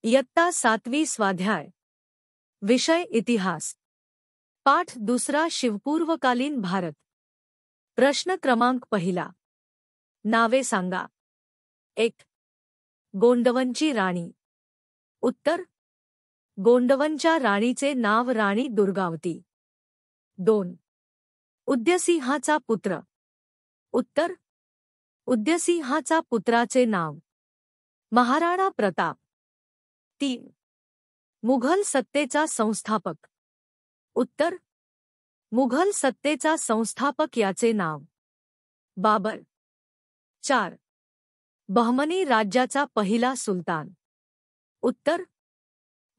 इयत्ता 7वी स्वाध्याय विषय इतिहास पाठ दुसरा शिवपूर्वकालीन भारत प्रश्न क्रमांक पहिला नावे सांगा 1. गोंडवनची राणी उत्तर गोंडवनच्या राणीचे नाव राणी दुर्गावती 2. उदयसिंहाचा पुत्र उत्तर उदयसिंहाचा पुत्राचे नाव महाराणा प्रताप 3. मुघल सत्तेचा संस्थापक उत्तर मुघल सत्तेचा संस्थापक याचे नाव बाबर 4. बहमनी राज्याचा पहिला सुलतान उत्तर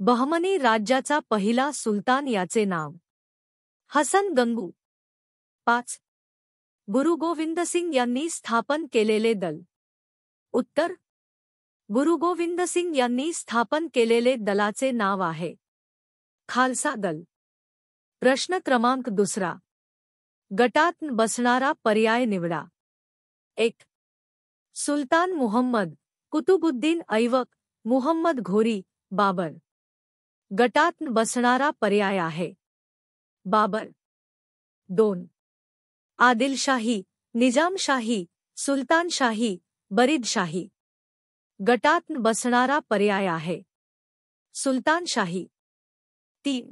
बहमनी राज्याचा पहिला सुलतान याचे नाव हसन गंगू 5. गुरु गोविंद सिंग यांनी स्थापन केलेले दल उत्तर गुरु गोविंद सिंग यांनी स्थापन केलेले दलाचे नाव आहे खालसा दल प्रश्न क्रमांक दुसरा गटात बसणारा पर्याय निवडा 1. सुलतान मुहम्मद कुतुबुद्दीन ऐबक मुहम्मद घोरी बाबर गटात बसणारा पर्याय आहे बाबर 2. आदिलशाही निजामशाही सुलतानशाही बरीदशाही गटात बसणारा पर्याय आहे सुलतानशाही 3.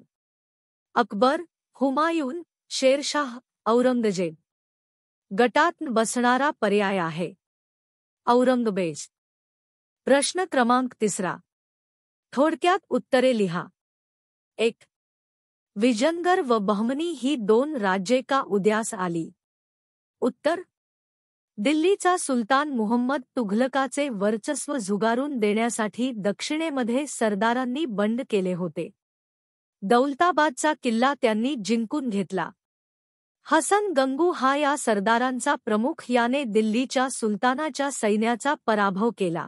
अकबर हुमायून शेरशाह औरंगजेब गटात बसणारा पर्याय आहे औरंगजेब प्रश्न क्रमांक तिसरा थोडक्यात उत्तरे लिहा 1. विजयनगर व बहमनी ही 2 राज्ये का उदयास आली उत्तर दिल्लीचा सुलतान मुहम्मद तुघलकाचे वर्चस्व झुगारून देण्यासाठी दक्षिणेमध्ये सरदारांनी बंड केले होते दौलताबादचा किल्ला त्यांनी जिंकून घेतला हसन गंगू हा या सरदारांचा प्रमुख याने दिल्लीच्या सुलतानाच्या सैन्याचा पराभव केला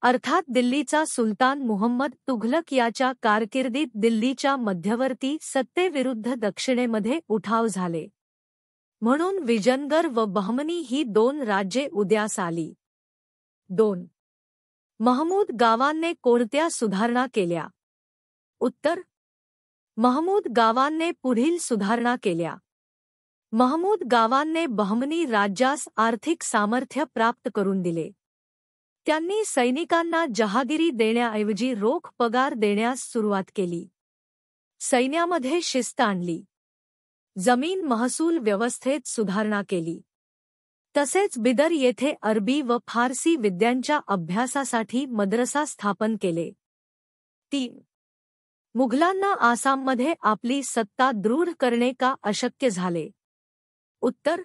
अर्थात दिल्लीचा सुलतान मुहम्मद तुघलक याच्या कारकिर्दीत दिल्लीच्या मध्यवर्ती सत्तेविरुद्ध दक्षिणेमध्ये उठाव झाले म्हणून विजयनगर व बहमनी ही 2 राज्ये उदयास आली 2. महमूद गावांने कोणत्या सुधारणा केल्या उत्तर महमूद गावांने पुढील सुधारणा केल्या महमूद गावांने बहमनी राज्यास आर्थिक सामर्थ्य प्राप्त करून दिले त्यांनी सैनिकांना जहागिरी देण्याऐवजी रोख पगार देण्यास सुरुवात केली सैन्यामध्ये शिस्त आणली जमीन महसूल व्यवस्थेत सुधारणा केली तसेच बिदर येथे अरबी व फारसी विद्यांच्या अभ्यासासाठी मद्रसा स्थापन केले 3. मुघलांना आसाममध्ये आपली सत्ता दृढ करणे का अशक्य झाले उत्तर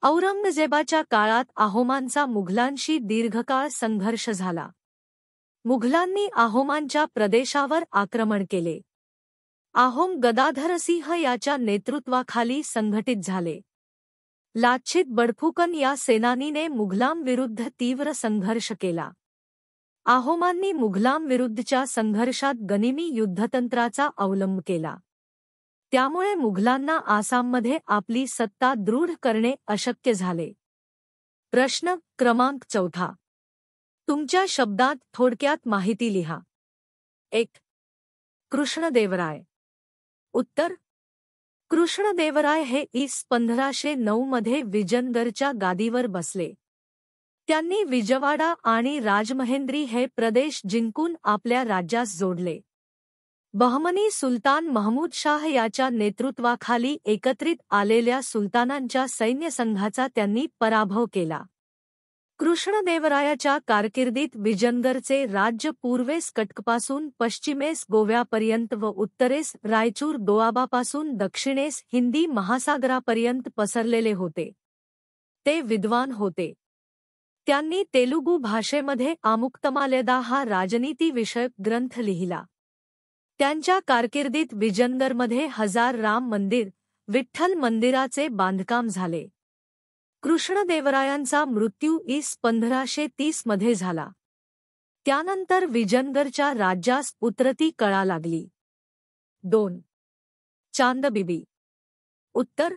औरंगजेबाच्या काळात आहोमांचा मुघलांशी दीर्घकाळ संघर्ष झाला मुघलांनी आहोमांच्या प्रदेशावर आक्रमण केले आहोम गदाधरसिंह याच्या नेतृत्वाखाली संघटित झाले लाच्छित बडफुकन या सेनानीने मुघलांविरुद्ध तीव्र संघर्ष केला आहोमांनी मुघलांविरुद्धच्या संघर्षात गनिमी युद्धतंत्राचा अवलंब केला त्यामुळे मुघलांना आसाममध्ये आपली सत्ता दृढ करणे अशक्य झाले प्रश्न क्रमांक 4 तुमच्या शब्दात थोडक्यात माहिती लिहा 1. कृष्णदेवराय उत्तर कृष्णदेवराय हे इ.स. 1509 मध्ये विजयनगरच्या गादीवर बसले त्यांनी विजयवाडा आणि राजमहेंद्री हे प्रदेश जिंकून आपल्या राज्यास जोडले बहमनी सुलतान महमूद शाह याच्या नेतृत्वाखाली एकत्रित आलेल्या सुलतानांच्या सैन्यसंघाचा त्यांनी पराभव केला कृष्णदेवरायाच्या कारकिर्दीत विजयनगरचे राज्य पूर्वेस कटकपासून पश्चिमेस गोव्यापर्यंत व उत्तरेस रायचूर दोआबापासून दक्षिणेस हिंदी महासागरापर्यंत पसरलेले होते ते विद्वान होते त्यांनी तेलुगू भाषेमध्ये आमुक्तमाल्यदा हा राजनीतीविषयक ग्रंथ लिहिला त्यांच्या कारकिर्दीत विजयनगरमध्ये 1000 राम मंदिर विठ्ठल मंदिराचे बांधकाम झाले कृष्णदेवरायांचा मृत्यू इ.स. 1530 मध्ये झाला त्यानंतर विजयनगरच्या राज्यास उतरती कळा लागली 2. चांदबिबी उत्तर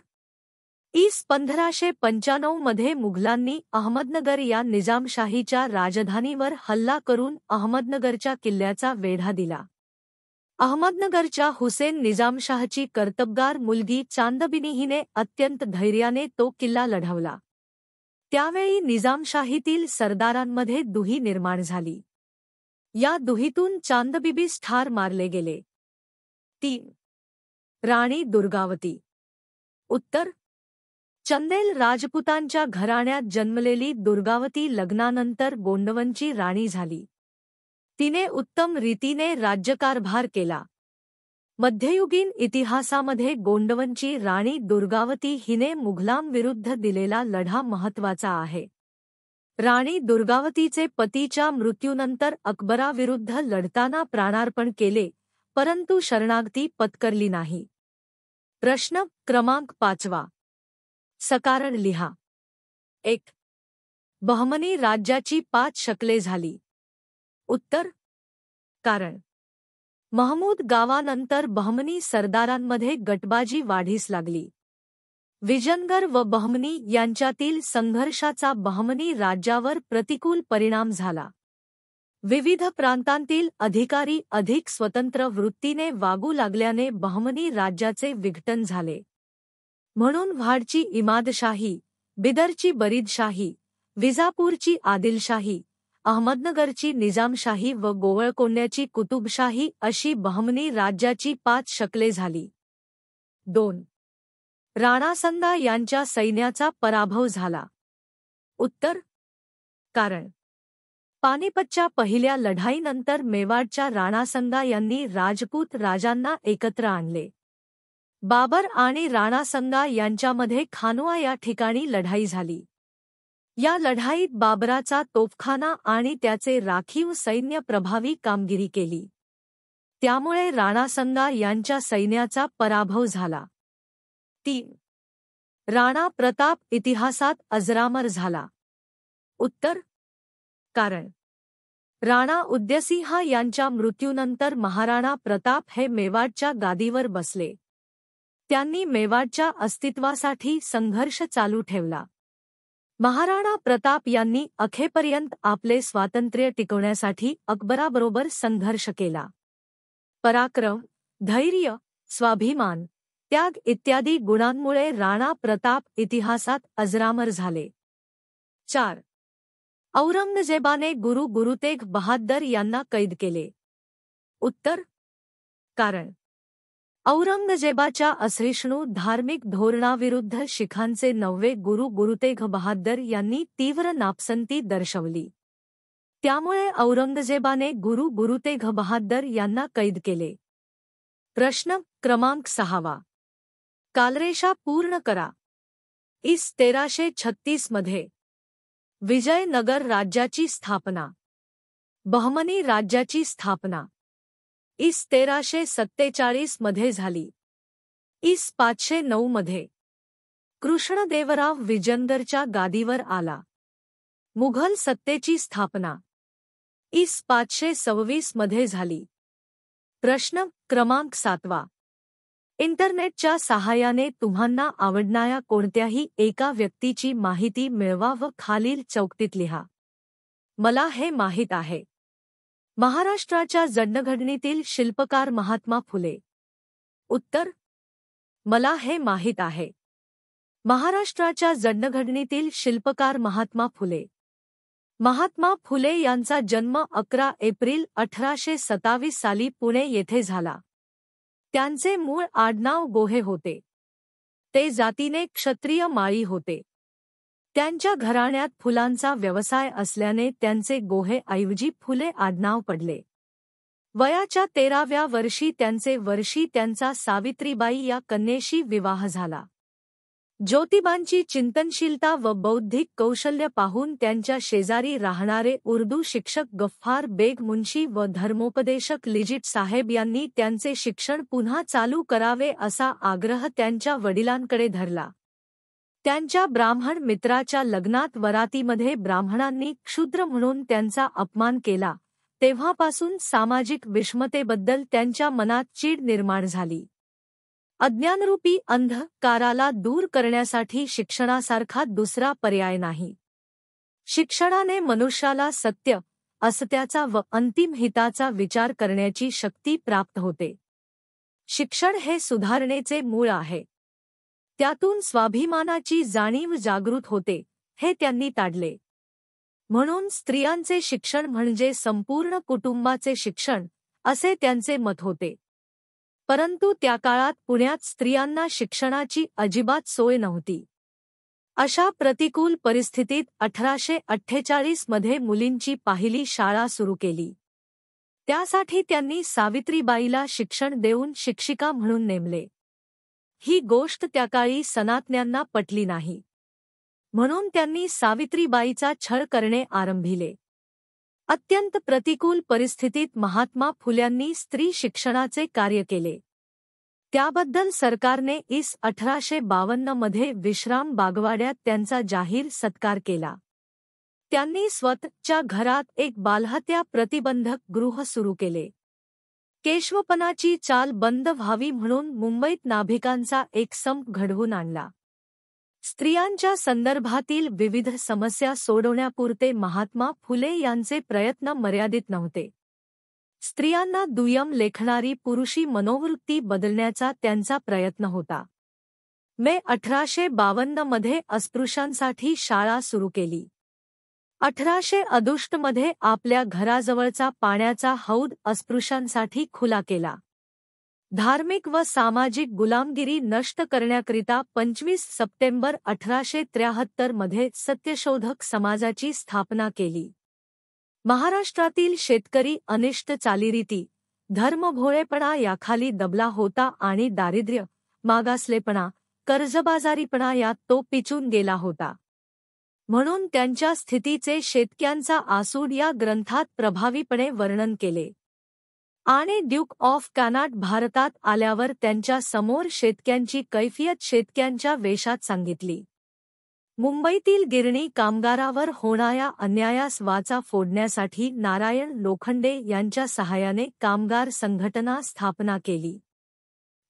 इ. 1595 मध्ये मुघलांनी अहमदनगर या निजामशाहीच्या राजधानीवर हल्ला करून अहमदनगरच्या किल्ल्याचा वेढा दिला. अहमदनगरच्या हुसेन निजामशाहची कर्तबगार मुलगी चांदबिनी हिने अत्यंत धैर्याने तो किल्ला लढवला. त्यावेळी निजामशाहीतील सरदारांमध्ये दुही निर्माण झाली. या दुहीतून चांदबिबीस ठार मारले गेले. 3. राणी दुर्गावती. उत्तर. चंदेल राजपुतांच्या घराण्यात जन्मलेली दुर्गावती लग्नानंतर गोंडवनची राणी झाली. तिने उत्तम रीतीने राज्यकारभार केला. मध्ययुगीन इतिहासामध्ये गोंडवनची राणी दुर्गावती हिने मुघलांविरुद्ध दिलेला लढा महत्त्वाचा आहे. राणी दुर्गावतीचे पतीच्या मृत्यूनंतर अकबराविरुद्ध लढताना प्राणार्पण केले, परंतु शरणागती पत्करली नाही. प्रश्न क्रमांक 5. सकारण लिहा. 1. बहमनी राज्याची 5 शकले झाली. उत्तर. कारण महमूद गावानंतर बहमनी सरदारांमध्ये गटबाजी वाढीस लागली. विजनगर व बहमनी यांच्यातील संघर्षाचा बहमनी राज्यावर प्रतिकूल परिणाम झाला. विविध प्रांतांतील अधिकारी अधिक स्वतंत्र वृत्तीने वागू लागल्याने बहमनी राज्याचे विघटन झाले. म्हणून व्हाडची इमादशाही, बिदरची बरीदशाही, विजापूरची आदिलशाही, अहमदनगरची निजामशाही व गोवळकोंड्याची कुतुबशाही अशी बहमनी राज्याची 5 शकले झाली. 2. राणासंगा यांच्या सैन्याचा पराभव झाला. उत्तर. कारण पानिपतच्या पहिल्या लढाईनंतर मेवाडच्या राणासंगा यांनी राजपूत राजांना एकत्र आणले. बाबर आणि राणासंगा यांच्यामध्ये खानुआ या ठिकाणी लढाई झाली. या लढाईत बाबराचा तोफखाना आणि त्याचे राखीव सैन्य प्रभावी कामगिरी केली. त्यामुळे राणासंगा यांच्या सैन्याचा पराभव झाला. 3. राणा प्रताप इतिहासात अजरामर झाला. उत्तर. कारण राणा उदयसिंह यांच्या मृत्यूनंतर महाराणा प्रताप हे मेवाडच्या गादीवर बसले. त्यांनी मेवाडच्या अस्तित्वासाठी संघर्ष चालू ठेवला. महाराणा प्रताप यांनी अखेपर्यंत आपले स्वातंत्र्य टिकवण्यासाठी अकबराबरोबर संघर्ष केला. पराक्रम, धैर्य, स्वाभिमान, त्याग इत्यादी गुणांमुळे राणा प्रताप इतिहासात अजरामर झाले. 4. औरंगजेबाने गुरु तेग बहाद्दर यांना कैद केले. उत्तर. कारण औरंगजेबाच्या असहिष्णु धार्मिक धोरणाविरुद्ध शिखांचे 9वे गुरु तेग बहाद्दर यांनी तीव्र नापसंती दर्शवली. त्यामुळे औरंगजेबाने गुरु तेग बहाद्दर यांना कैद केले. प्रश्न क्रमांक 6. कालरेषा पूर्ण करा. इ. 1336 मध्ये विजयनगर राज्याची स्थापना. बहमनी राज्याची स्थापना इ. 1347 मध्ये झाली. इ. 509 मध्ये कृष्णदेवराव विजनगरच्या गादीवर आला. मुघल सत्तेची स्थापना इ. 526 मध्ये झाली. प्रश्न क्रमांक 7. इंटरनेटच्या सहाय्याने तुम्हांना आवडणाऱ्या कोणत्याही एका व्यक्तीची माहिती मिळवा व खालील चौकटीत लिहा. मला हे माहीत आहे. महाराष्ट्राच्या जडणघडणीतील शिल्पकार महात्मा फुले. उत्तर. मला हे माहीत आहे. महाराष्ट्राच्या जडणघडणीतील शिल्पकार महात्मा फुले. महात्मा फुले यांचा जन्म 11 एप्रिल 1827 साली पुणे येथे झाला. त्यांचे मूळ आडनाव गोहे होते. ते जातीने क्षत्रिय माळी होते. त्यांच्या घराण्यात फुलांचा व्यवसाय असल्याने त्यांचे गोहे ऐवजी फुले आडनाव पडले. वयाच्या 13व्या वर्षी त्यांचा सावित्रीबाई या कन्येशी विवाह झाला. ज्योतिबांची चिंतनशीलता व बौद्धिक कौशल्य पाहून त्यांच्या शेजारी राहणारे उर्दू शिक्षक गफ्फार बेग मुन्शी व धर्मोपदेशक लिजिट साहेब यांनी त्यांचे शिक्षण पुन्हा चालू करावे असा आग्रह त्यांच्या वडिलांकडे धरला. त्यांच्या ब्राह्मण मित्राच्या लग्नात वरातीमध्ये ब्राह्मणांनी क्षुद्र म्हणून त्यांचा अपमान केला. तेव्हापासून सामाजिक विषमतेबद्दल त्यांच्या मनात चीड निर्माण झाली. अज्ञानरूपी अंधकाराला दूर करण्यासाठी शिक्षणासारखा दुसरा पर्याय नाही. शिक्षणाने मनुष्याला सत्य, असत्याचा व अंतिम हिताचा विचार करण्याची शक्ती प्राप्त होते. शिक्षण हे सुधारणेचे मूळ आहे. त्यातून स्वाभिमानाची जाणीव जागृत होते, हे त्यांनी ताडले. म्हणून स्त्रियांचे शिक्षण म्हणजे संपूर्ण कुटुंबाचे शिक्षण, असे त्यांचे मत होते. परंतु त्या काळात पुण्यात स्त्रियांना शिक्षणाची अजिबात सोय नव्हती. अशा प्रतिकूल परिस्थितीत 1848 मध्ये मुलींची पहिली शाळा सुरू केली. त्यासाठी त्यांनी सावित्रीबाईला शिक्षण देऊन शिक्षिका म्हणून नेमले. ही गोष्ट त्या काळी सनातन्यांना पटली नाही. म्हणून त्यांनी सावित्रीबाईचा छळ करणे आरंभिले. अत्यंत प्रतिकूल परिस्थितीत महात्मा फुल्यांनी स्त्री शिक्षणाचे कार्य केले. त्याबद्दल सरकारने 1852 मध्ये विश्राम बागवाड्यात त्यांचा जाहीर सत्कार केला. त्यांनी स्वतःच्या घरात एक बालहत्या प्रतिबंधक गृह सुरू केले. केशवपनाची चाल बंद व्हावी म्हणून मुंबईत नाभिकांचा एक संप घडवून आणला. स्त्रियांच्या संदर्भातील विविध समस्या सोडवण्यापुरते महात्मा फुले यांचे प्रयत्न मर्यादित नव्हते. स्त्रियांना दुय्यम लेखणारी पुरुषी मनोवृत्ती बदलण्याचा त्यांचा प्रयत्न होता. मे 1852 मध्ये अस्पृश्यांसाठी शाळा सुरू केली. 1868 मध्ये आपल्या घराजवळचा पाण्याचा हौद अस्पृश्यांसाठी खुला केला. धार्मिक व सामाजिक गुलामगिरी नष्ट करण्याकरिता 25 सप्टेंबर 1873 मध्ये सत्यशोधक समाजाची स्थापना केली. महाराष्ट्रातील शेतकरी अनिष्ट चालीरीती, धर्मभोळेपणा याखाली दबला होता आणि दारिद्र्य, मागासलेपणा, कर्जबाजारीपणा यात तो पिचून गेला होता. म्हणून त्यांच्या स्थितीचे शेतक्यांचा आसूड या ग्रंथात प्रभावीपणे वर्णन केले. आणि ड्यूक ऑफ कॅनाट भारतात आल्यावर त्यांच्या समोर शेतक्यांची कैफियत शेतक्यांच्या वेशात सांगितली. मुंबईतील गिरणी कामगारावर होणाऱ्या अन्यायास वाचा फोडण्यासाठी नारायण लोखंडे यांच्या सहाय्याने कामगार संघटना स्थापना केली.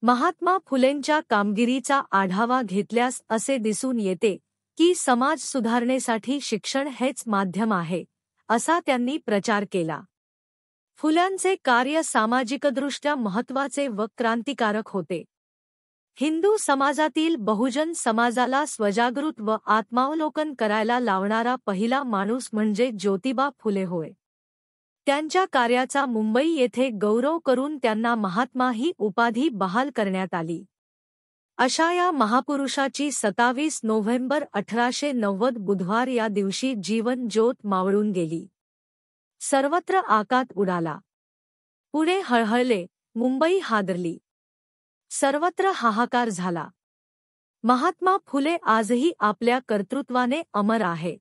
महात्मा फुलेंच्या कामगिरीचा आढावा घेतल्यास असे दिसून येते की समाज सुधारणेसाठी शिक्षण हेच माध्यम आहे, असा त्यांनी प्रचार केला. फुल्यांचे कार्य सामाजिकदृष्ट्या महत्त्वाचे व क्रांतिकारक होते. हिंदू समाजातील बहुजन समाजाला स्वजागृत व आत्मावलोकन करायला लावणारा पहिला माणूस म्हणजे ज्योतिबा फुले होय. त्यांच्या कार्याचा मुंबई येथे गौरव करून त्यांना महात्मा ही उपाधी बहाल करण्यात आली. अशा या महापुरुषाची 27 नोव्हेंबर 1890 बुधवार या दिवशी जीवन ज्योत मावळून गेली. सर्वत्र आकात उडाला. पुणे हळहळले, मुंबई हादरली. सर्वत्र हाहाकार झाला. महात्मा फुले आजही आपल्या कर्तृत्वाने अमर आहे.